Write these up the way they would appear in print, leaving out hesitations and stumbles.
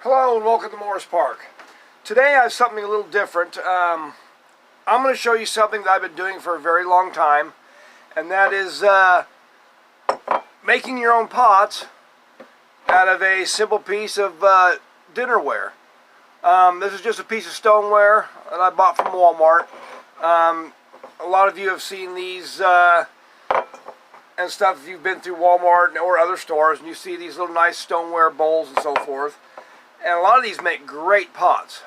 Hello and welcome to Morris Park. Today I have something a little different. I'm going to show you something that I've been doing for a very long time, and that is making your own pots out of a simple piece of dinnerware. This is just a piece of stoneware that I bought from Walmart. A lot of you have seen these and stuff if you've been through Walmart or other stores, and you see these little nice stoneware bowls and so forth. And a lot of these make great pots.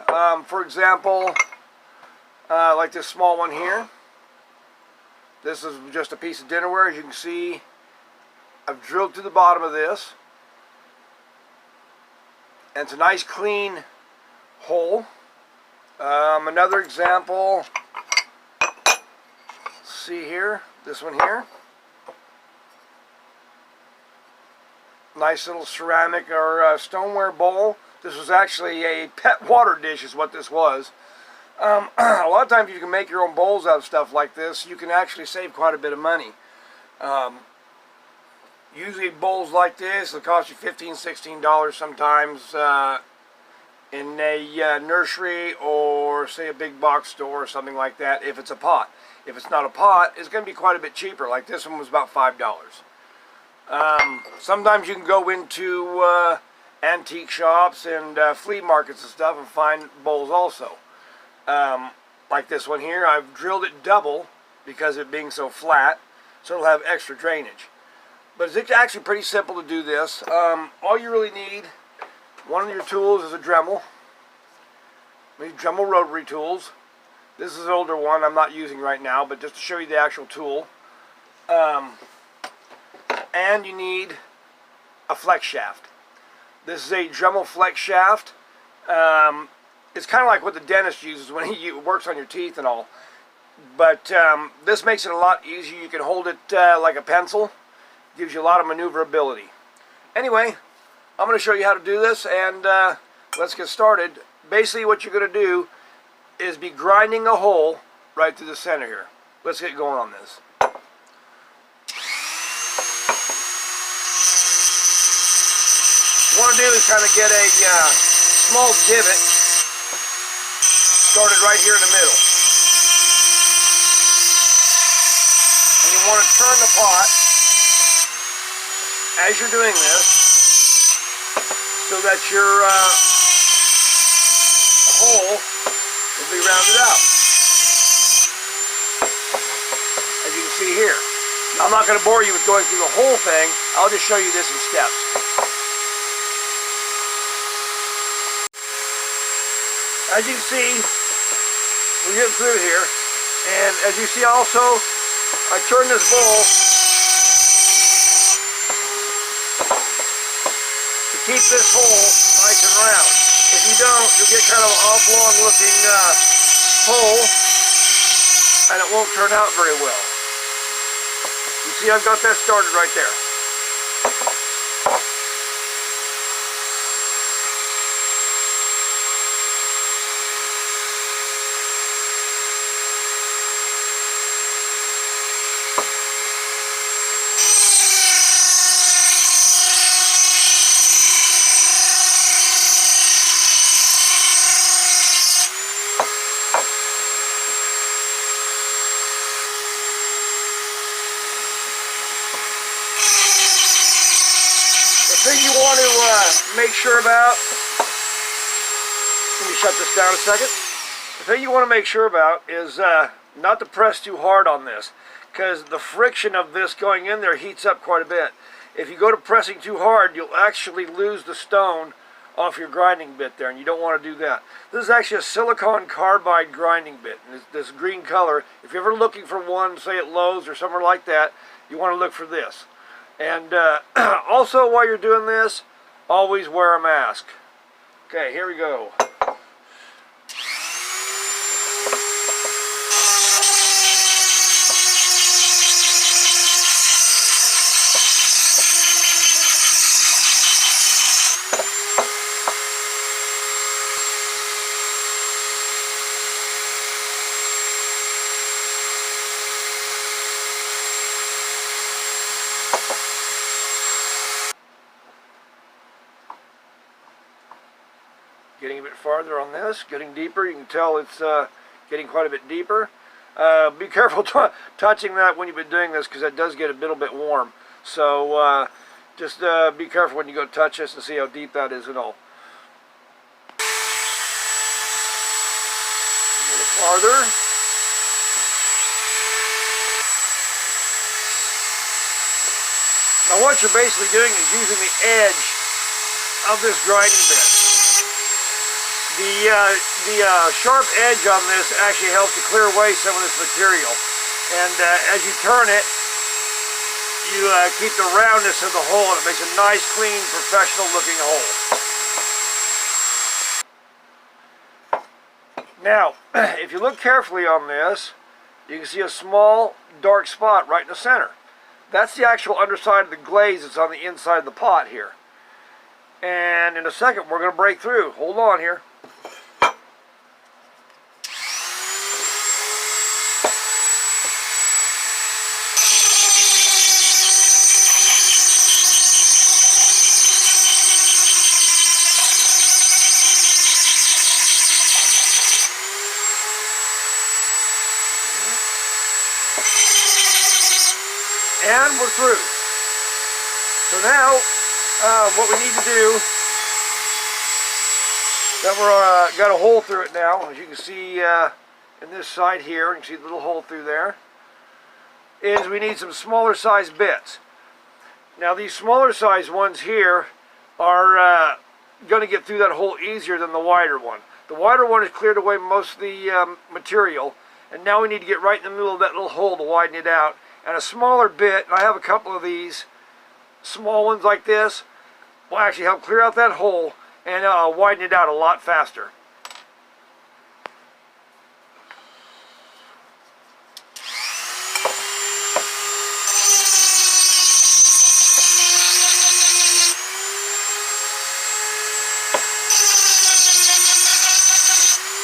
For example, like this small one here. This is just a piece of dinnerware. As you can see, I've drilled through the bottom of this. And it's a nice clean hole. Another example, see here, this one here. Nice little ceramic or stoneware bowl. This was actually a pet water dish is what this was. A lot of times you can make your own bowls out of stuff like this. You can actually save quite a bit of money. Usually bowls like this will cost you $15, $16 sometimes in a nursery or say a big box store or something like that if it's a pot. If it's not a pot, it's going to be quite a bit cheaper. Like this one was about $5. Sometimes you can go into antique shops and flea markets and stuff and find bowls also. Like this one here, I've drilled it double because of it being so flat, so it'll have extra drainage. But it's actually pretty simple to do this. All you really need, one of your tools is a Dremel. These Dremel rotary tools. This is an older one I'm not using right now, but just to show you the actual tool. And you need a flex shaft. This is a Dremel flex shaft. It's kind of like what the dentist uses when he works on your teeth and all. But this makes it a lot easier. You can hold it like a pencil. Gives you a lot of maneuverability. Anyway, I'm going to show you how to do this, and let's get started. Basically what you're going to do is be grinding a hole right through the center here. Let's get going on this. What you want to do is kind of get a small divot started right here in the middle. And you want to turn the pot as you're doing this so that your hole will be rounded out. As you can see here. Now, I'm not going to bore you with going through the whole thing. I'll just show you this in steps. As you can see, we're getting through here, and as you see also, I turn this bowl to keep this hole nice and round. If you don't, you'll get kind of an oblong looking hole, and it won't turn out very well. You see I've got that started right there. The thing you want to make sure about, let me shut this down a second. The thing you want to make sure about is not to press too hard on this, because the friction of this going in there heats up quite a bit. If you go to pressing too hard, you'll actually lose the stone off your grinding bit there, and you don't want to do that. This is actually a silicon carbide grinding bit, and this green color. If you're ever looking for one, say at Lowe's or somewhere like that, you want to look for this. And also, while you're doing this, always wear a mask. Okay, here we go. Getting a bit farther on this, getting deeper. You can tell it's getting quite a bit deeper. Be careful touching that when you've been doing this, because that does get a little bit warm. So just be careful when you go touch this and see how deep that is at all. A little farther. Now what you're basically doing is using the edge of this grinding bit. The sharp edge on this actually helps to clear away some of this material. And as you turn it, you keep the roundness of the hole, and it makes a nice, clean, professional looking hole. Now, if you look carefully on this, you can see a small dark spot right in the center. That's the actual underside of the glaze that's on the inside of the pot here. And in a second, we're going to break through. Hold on here. And we're through. So now, what we need to do, that we're got a hole through it now, as you can see in this side here, you can see the little hole through there, is we need some smaller size bits. Now these smaller size ones here are going to get through that hole easier than the wider one. The wider one has cleared away most of the material, and now we need to get right in the middle of that little hole to widen it out. And a smaller bit, and I have a couple of these small ones like this, will actually help clear out that hole and widen it out a lot faster.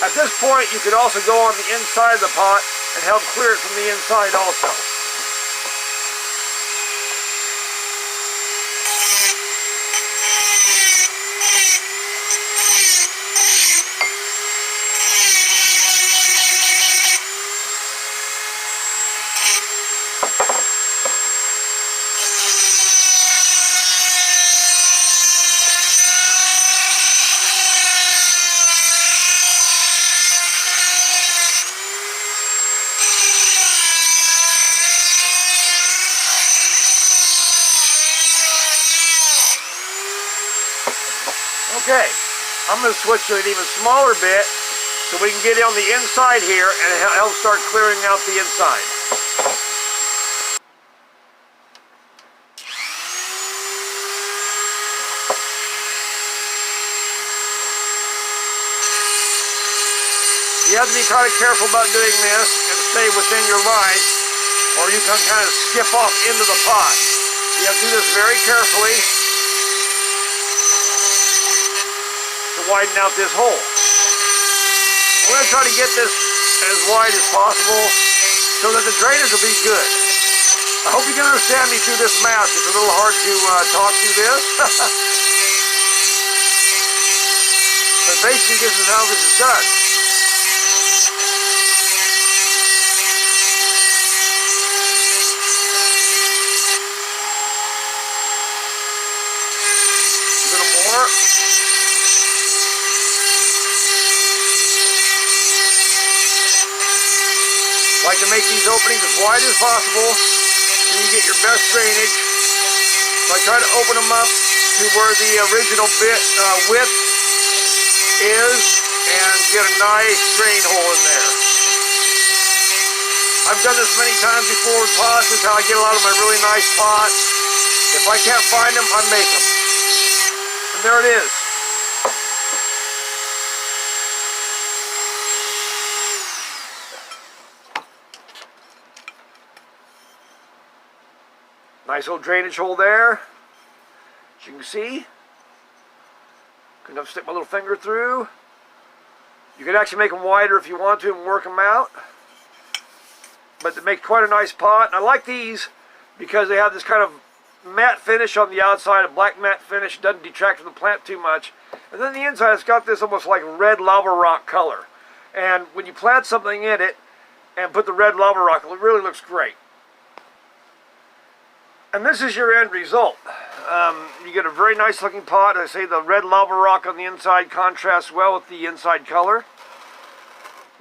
At this point, you could also go on the inside of the pot and help clear it from the inside also. Okay, I'm going to switch to an even smaller bit so we can get on the inside here and help start clearing out the inside. You have to be kind of careful about doing this and stay within your lines, or you can kind of skip off into the pot. You have to do this very carefully to widen out this hole. We're going to try to get this as wide as possible so that the drainage will be good. I hope you can understand me through this mask. It's a little hard to talk through this. But basically this is how this is done. A little more. Like to make these openings as wide as possible so you get your best drainage. So I try to open them up to where the original bit width is and get a nice drain hole in there. I've done this many times before with pots. This is how I get a lot of my really nice pots. If I can't find them, I make them. And there it is. Nice little drainage hole there, as you can see. Can stick my little finger through. You can actually make them wider if you want to and work them out. But they make quite a nice pot. And I like these because they have this kind of matte finish on the outside, a black matte finish, doesn't detract from the plant too much. And then the inside, it's got this almost like red lava rock color. And when you plant something in it and put the red lava rock, it really looks great. And this is your end result. You get a very nice looking pot. I say the red lava rock on the inside contrasts well with the inside color.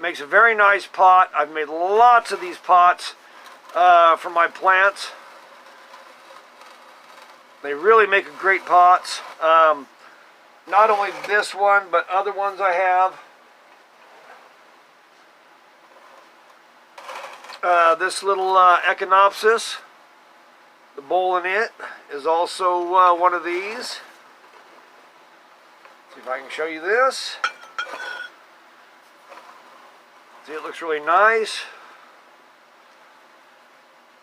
Makes a very nice pot. I've made lots of these pots for my plants. They really make great pots. Not only this one, but other ones I have. This little Echinopsis, the bowl in it, is also one of these. See if I can show you this. See, it looks really nice.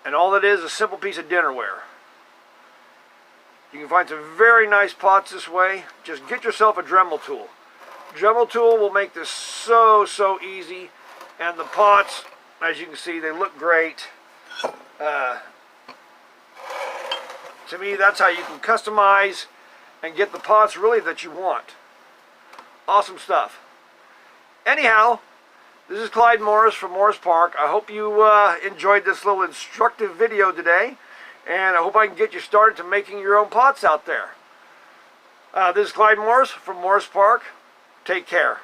And all it is a simple piece of dinnerware. You can find some very nice pots this way. Just get yourself a Dremel tool. Dremel tool will make this so easy. And the pots, as you can see, they look great. To me, that's how you can customize and get the pots really that you want. Awesome stuff. Anyhow, this is Clyde Morris from Morris Park. I hope you enjoyed this little instructive video today, and I hope I can get you started to making your own pots out there. This is Clyde Morris from Morris Park. Take care.